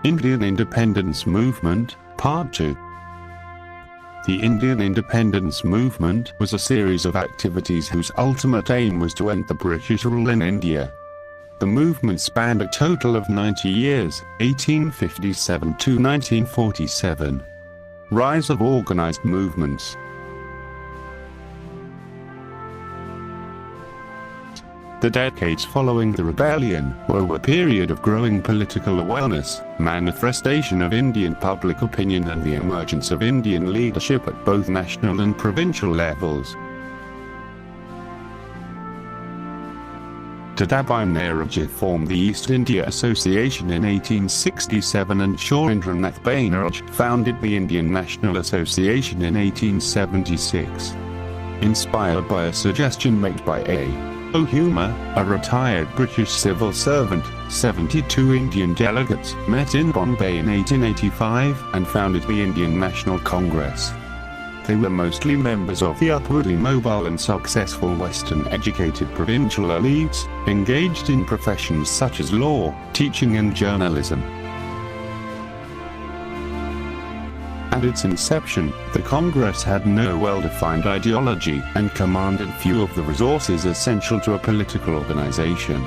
Indian Independence Movement, Part 2. The Indian Independence Movement was a series of activities whose ultimate aim was to end the British rule in India. The movement spanned a total of 90 years, 1857 to 1947. Rise of organized movements. The decades following the rebellion were a period of growing political awareness, manifestation of Indian public opinion and the emergence of Indian leadership at both national and provincial levels. Dadabhai Naoroji formed the East India Association in 1867 and Surendranath Banerjee founded the Indian National Association in 1876. Inspired by a suggestion made by Hume, a retired British civil servant, 72 Indian delegates met in Bombay in 1885 and founded the Indian National Congress. They were mostly members of the upwardly mobile and successful Western-educated provincial elites, engaged in professions such as law, teaching and journalism. At its inception, the Congress had no well-defined ideology and commanded few of the resources essential to a political organization.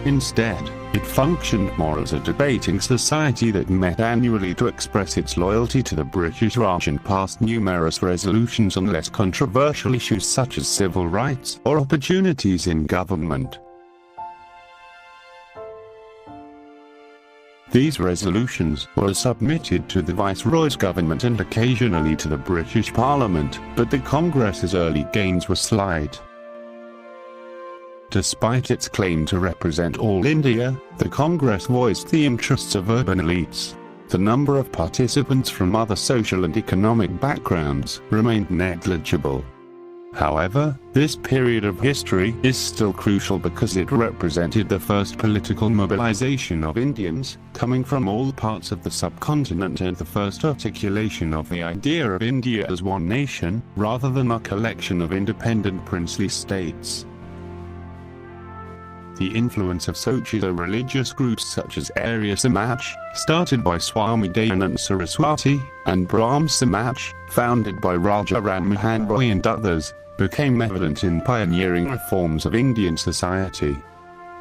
Instead, it functioned more as a debating society that met annually to express its loyalty to the British Raj and passed numerous resolutions on less controversial issues such as civil rights or opportunities in government. These resolutions were submitted to the Viceroy's government and occasionally to the British Parliament, but the Congress's early gains were slight. Despite its claim to represent all India, the Congress voiced the interests of urban elites. The number of participants from other social and economic backgrounds remained negligible. However, this period of history is still crucial because it represented the first political mobilization of Indians, coming from all parts of the subcontinent and the first articulation of the idea of India as one nation, rather than a collection of independent princely states. The influence of socio-religious groups such as Arya Samaj, started by Swami Dayanand Saraswati, and Brahm Samaj, founded by Raja Ram Mohan Roy and others, became evident in pioneering reforms of Indian society.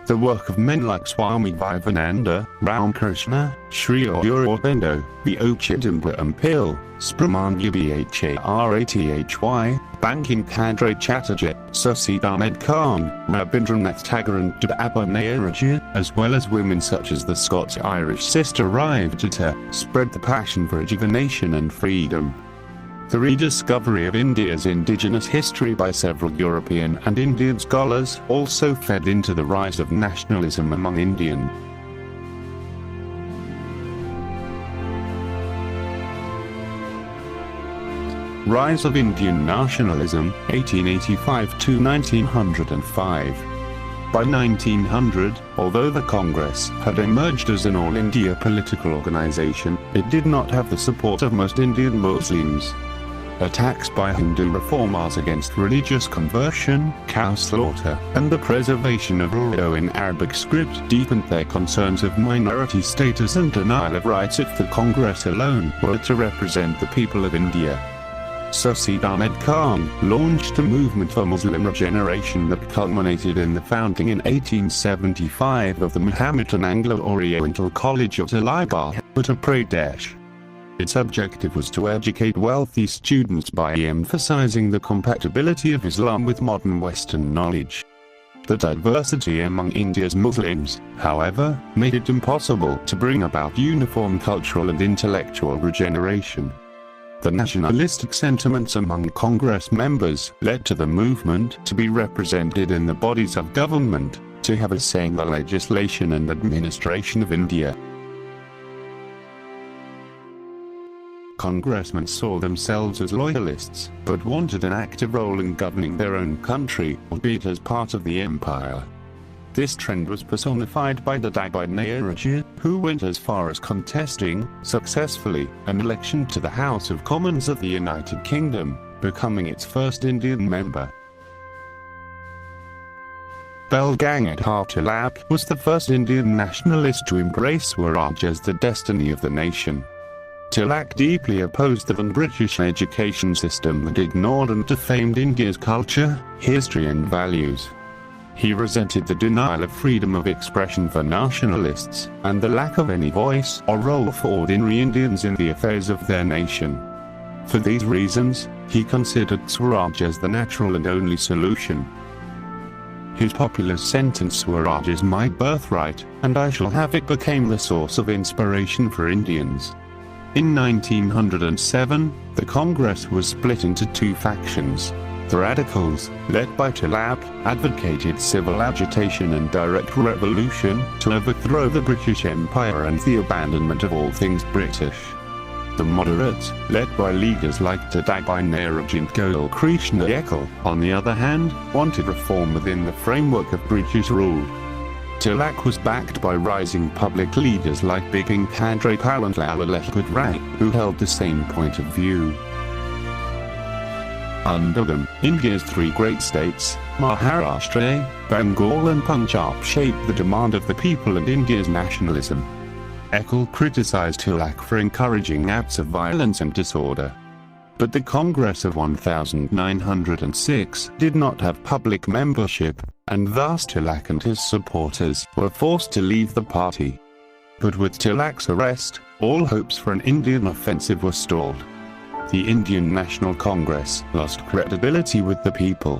The work of men like Swami Vivekananda, Ramakrishna, Sri Aurobindo, V.O. Chidambaram Pillai, Spramananda Bhathy, Bankim Chandra Chatterjee, Sachid Ahmed Khan, Rabindranath Tagore and Dadabhai Naoroji, as well as women such as the Scots-Irish sister Rivdata, spread the passion for rejuvenation and freedom. The rediscovery of India's indigenous history by several European and Indian scholars also fed into the rise of nationalism among Indians. Rise of Indian nationalism, 1885 to 1905. By 1900, although the Congress had emerged as an all-India political organization, it did not have the support of most Indian Muslims. Attacks by Hindu reformers against religious conversion, cow slaughter, and the preservation of Urdu in Arabic script deepened their concerns of minority status and denial of rights if the Congress alone were to represent the people of India. Sachid Ahmed Khan launched a movement for Muslim regeneration that culminated in the founding in 1875 of the Mohammedan Anglo-Oriental College of Allahabad, Uttar Pradesh. Its objective was to educate wealthy students by emphasizing the compatibility of Islam with modern Western knowledge. The diversity among India's Muslims, however, made it impossible to bring about uniform cultural and intellectual regeneration. The nationalistic sentiments among Congress members led to the movement to be represented in the bodies of government, to have a say in the legislation and administration of India. Congressmen saw themselves as loyalists, but wanted an active role in governing their own country, albeit as part of the empire. This trend was personified by Dadabhai Naoroji, who went as far as contesting, successfully, an election to the House of Commons of the United Kingdom, becoming its first Indian member. Bel Gangadhar Tilak was the first Indian nationalist to embrace Swaraj as the destiny of the nation. Tilak deeply opposed the British education system that ignored and defamed India's culture, history and values. He resented the denial of freedom of expression for nationalists, and the lack of any voice or role for ordinary Indians in the affairs of their nation. For these reasons, he considered Swaraj as the natural and only solution. His popular sentence "Swaraj is my birthright, and I shall have it" became the source of inspiration for Indians. In 1907, the Congress was split into two factions. The Radicals, led by Tilak, advocated civil agitation and direct revolution to overthrow the British Empire and the abandonment of all things British. The Moderates, led by leaders like Dadabhai Naoroji and Gopal Krishna Ekal, on the other hand, wanted reform within the framework of British rule. Tilak was backed by rising public leaders like Bipin Chandra Pal and Lala Lajpat Rai, who held the same point of view. Under them, India's three great states, Maharashtra, Bengal and Punjab, shaped the demand of the people and India's nationalism. Ekal criticized Tilak for encouraging acts of violence and disorder. But the Congress of 1906 did not have public membership, and thus Tilak and his supporters were forced to leave the party. But with Tilak's arrest, all hopes for an Indian offensive were stalled. The Indian National Congress lost credibility with the people.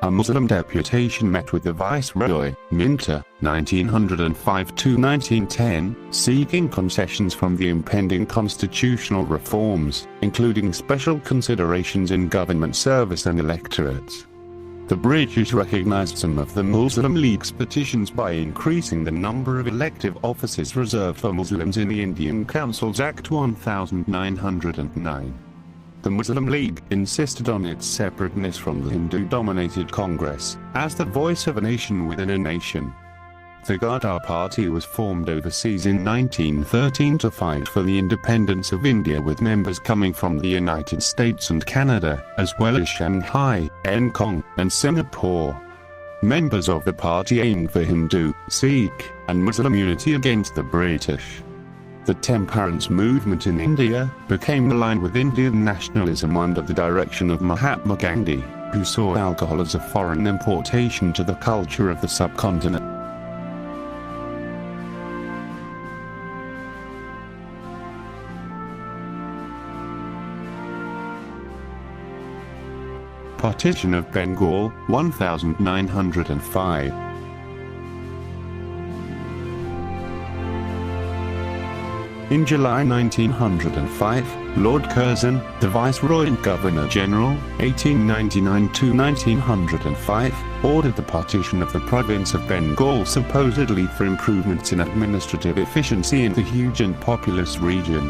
A Muslim deputation met with the Viceroy, Minter, 1905–1910, seeking concessions from the impending constitutional reforms, including special considerations in government service and electorates. The British recognized some of the Muslim League's petitions by increasing the number of elective offices reserved for Muslims in the Indian Councils Act 1909. The Muslim League insisted on its separateness from the Hindu-dominated Congress, as the voice of a nation within a nation. The Ghadar Party was formed overseas in 1913 to fight for the independence of India, with members coming from the United States and Canada, as well as Shanghai, Hong Kong, and Singapore. Members of the party aimed for Hindu, Sikh, and Muslim unity against the British. The temperance movement in India became aligned with Indian nationalism under the direction of Mahatma Gandhi, who saw alcohol as a foreign importation to the culture of the subcontinent. Partition of Bengal, 1905. In July 1905, Lord Curzon, the Viceroy and Governor-General, 1899–1905, ordered the partition of the province of Bengal, supposedly for improvements in administrative efficiency in the huge and populous region.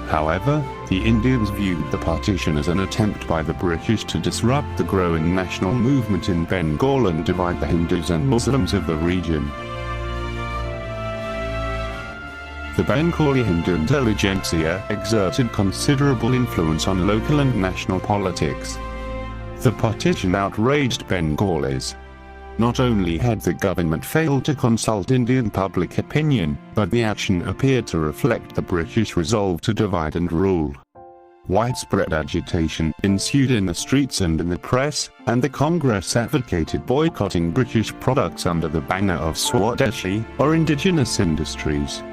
However, the Indians viewed the partition as an attempt by the British to disrupt the growing national movement in Bengal and divide the Hindus and Muslims of the region. The Bengali Hindu intelligentsia exerted considerable influence on local and national politics. The partition outraged Bengalis. Not only had the government failed to consult Indian public opinion, but the action appeared to reflect the British resolve to divide and rule. Widespread agitation ensued in the streets and in the press, and the Congress advocated boycotting British products under the banner of Swadeshi, or indigenous industries.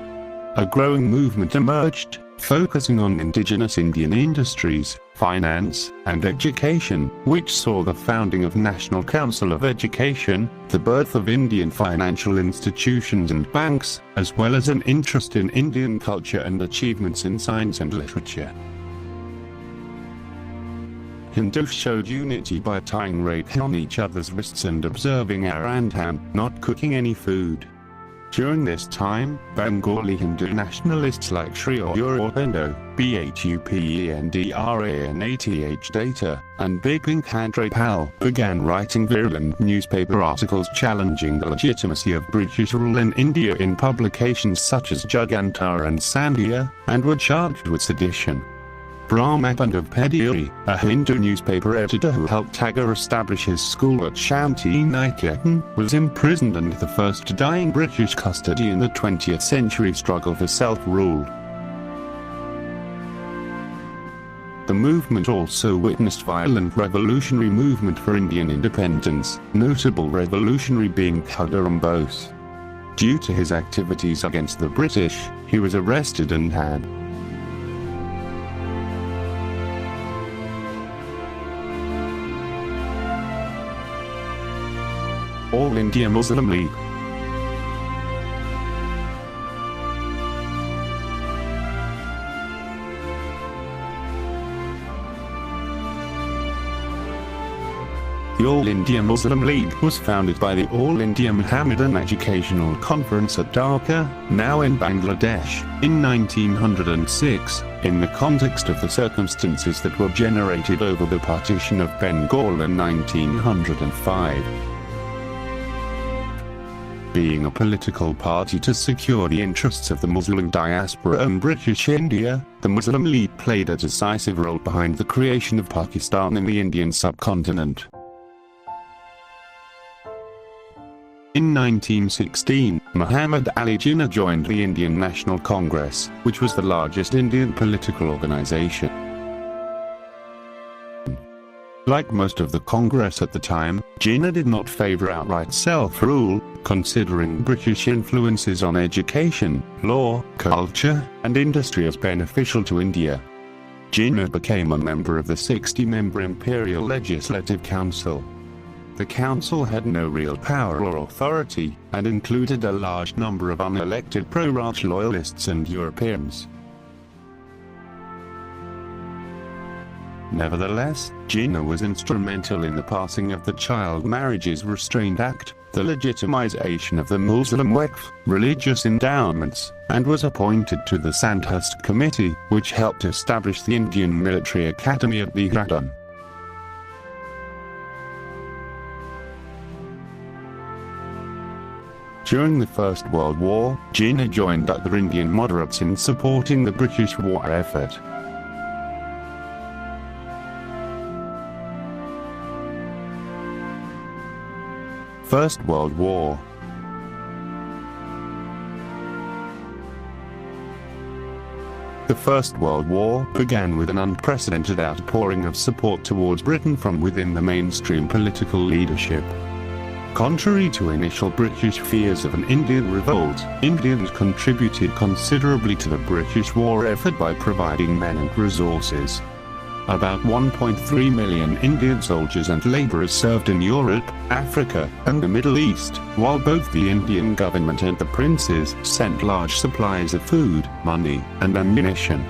A growing movement emerged, focusing on indigenous Indian industries, finance, and education, which saw the founding of National Council of Education, the birth of Indian financial institutions and banks, as well as an interest in Indian culture and achievements in science and literature. Hindus showed unity by tying rakhi on each other's wrists and observing Arandham, not cooking any food. During this time, Bengali Hindu nationalists like Sri Aurobindo, Bhupendranath Data, and Bipin Chandra Pal began writing virulent newspaper articles challenging the legitimacy of British rule in India in publications such as Jugantar and Sandhya, and were charged with sedition. Brahmapand Pediri, a Hindu newspaper editor who helped Tagore establish his school at Shanti Niketan, was imprisoned and the first to die in British custody in the 20th century struggle for self-rule. The movement also witnessed violent revolutionary movement for Indian independence, notable revolutionary being Khudiram Bose. Due to his activities against the British, he was arrested and hanged. All India Muslim League. The All India Muslim League was founded by the All India Muhammadan Educational Conference at Dhaka, now in Bangladesh, in 1906, in the context of the circumstances that were generated over the Partition of Bengal in 1905. Being a political party to secure the interests of the Muslim diaspora in British India, the Muslim League played a decisive role behind the creation of Pakistan in the Indian subcontinent. In 1916, Muhammad Ali Jinnah joined the Indian National Congress, which was the largest Indian political organization. Like most of the Congress at the time, Jinnah did not favor outright self-rule, considering British influences on education, law, culture, and industry as beneficial to India. Jinnah became a member of the 60-member Imperial Legislative Council. The council had no real power or authority, and included a large number of unelected pro-Raj loyalists and Europeans. Nevertheless, Jinnah was instrumental in the passing of the Child Marriages Restraint Act, the legitimization of the Muslim Waqf, religious endowments, and was appointed to the Sandhurst Committee, which helped establish the Indian Military Academy at Dehradun. During the First World War, Jinnah joined other Indian moderates in supporting the British war effort. First World War. The First World War began with an unprecedented outpouring of support towards Britain from within the mainstream political leadership. Contrary to initial British fears of an Indian revolt, Indians contributed considerably to the British war effort by providing men and resources. About 1.3 million Indian soldiers and laborers served in Europe, Africa, and the Middle East, while both the Indian government and the princes sent large supplies of food, money, and ammunition.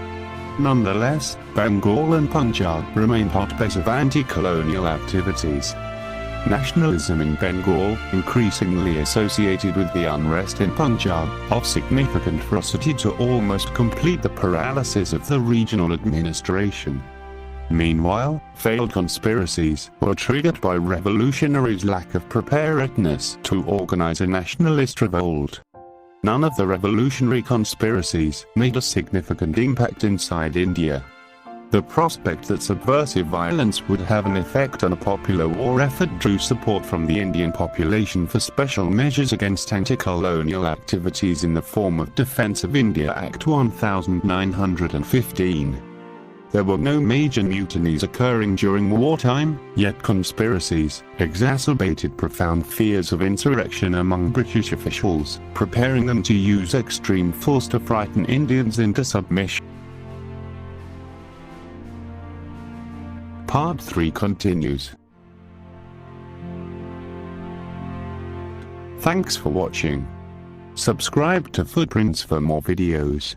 Nonetheless, Bengal and Punjab remained hotbeds of anti-colonial activities. Nationalism in Bengal, increasingly associated with the unrest in Punjab, of significant ferocity to almost complete the paralysis of the regional administration. Meanwhile, failed conspiracies were triggered by revolutionaries' lack of preparedness to organize a nationalist revolt. None of the revolutionary conspiracies made a significant impact inside India. The prospect that subversive violence would have an effect on a popular war effort drew support from the Indian population for special measures against anti-colonial activities in the form of Defence of India Act 1915. There were no major mutinies occurring during wartime, yet conspiracies exacerbated profound fears of insurrection among British officials, preparing them to use extreme force to frighten Indians into submission. Part 3 continues. Thanks for watching. Subscribe to Footprints for more videos.